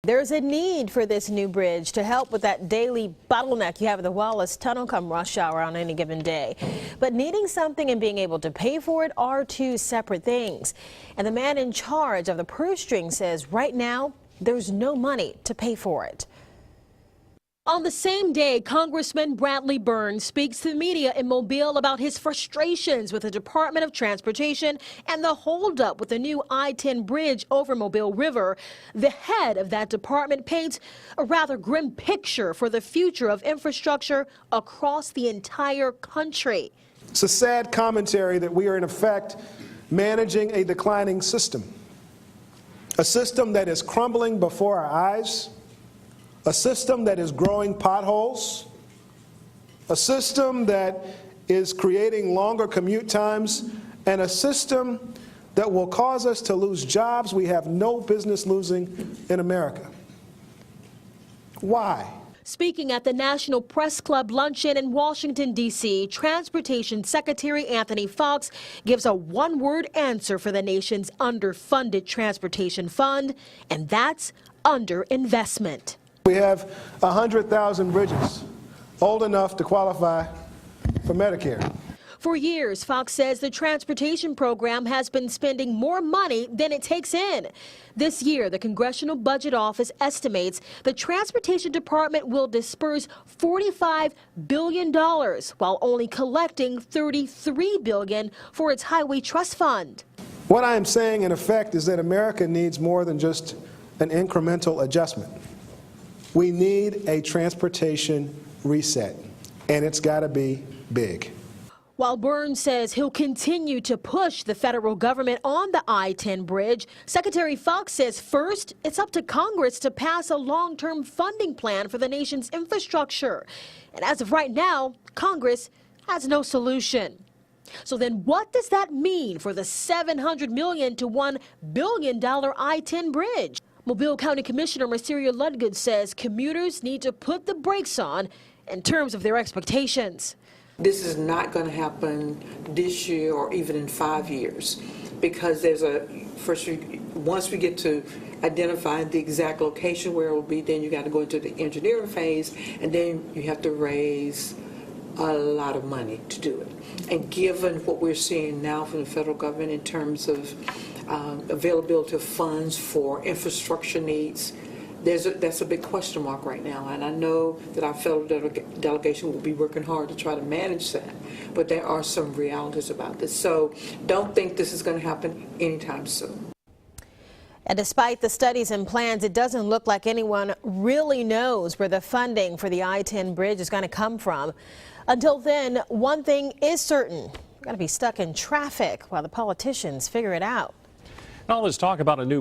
There's a need for this new bridge to help with that daily bottleneck you have at the Wallace Tunnel come rush hour on any given day. But needing something and being able to pay for it are two separate things. And the man in charge of the purse string says right now there's no money to pay for it. On the same day, Congressman Bradley Burns speaks to the media in Mobile about his frustrations with the Department of Transportation and the holdup with the new I-10 bridge over Mobile River. The head of that department paints a rather grim picture for the future of infrastructure across the entire country. It's a sad commentary that we are in effect managing a declining system, a system that is crumbling before our eyes, a system that is growing potholes, a system that is creating longer commute times, and a system that will cause us to lose jobs we have no business losing in America. Why? Speaking at the National Press Club luncheon in Washington, D.C., Transportation Secretary Anthony Foxx gives a one-word answer for the nation's underfunded transportation fund, and that's underinvestment. We have 100,000 bridges old enough to qualify for Medicare. For years, Foxx says the transportation program has been spending more money than it takes in. This year, the Congressional Budget Office estimates the Transportation Department will disperse $45 billion while only collecting $33 billion for its Highway Trust Fund. What I am saying, in effect, is that America needs more than just an incremental adjustment. We need a transportation reset, and it's got to be big. While Burns says he'll continue to push the federal government on the I-10 bridge, Secretary Foxx says first, it's up to Congress to pass a long-term funding plan for the nation's infrastructure. And as of right now, Congress has no solution. So then what does that mean for the $700 million to $1 billion I-10 bridge? Mobile County Commissioner Merceria Ludgood says commuters need to put the brakes on in terms of their expectations. This is not going to happen this year or even in 5 years, because there's once we get to identify the exact location where it will be, then you got to go into the engineering phase, and then you have to raise a lot of money to do it. And given what we're seeing now from the federal government in terms of availability of funds for infrastructure needs, that's a big question mark right now. And I know that our federal delegation will be working hard to try to manage that, but there are some realities about this. So don't think this is going to happen anytime soon. And despite the studies and plans, it doesn't look like anyone really knows where the funding for the I-10 bridge is going to come from. Until then, one thing is certain: we're going to be stuck in traffic while the politicians figure it out. All this talk about a new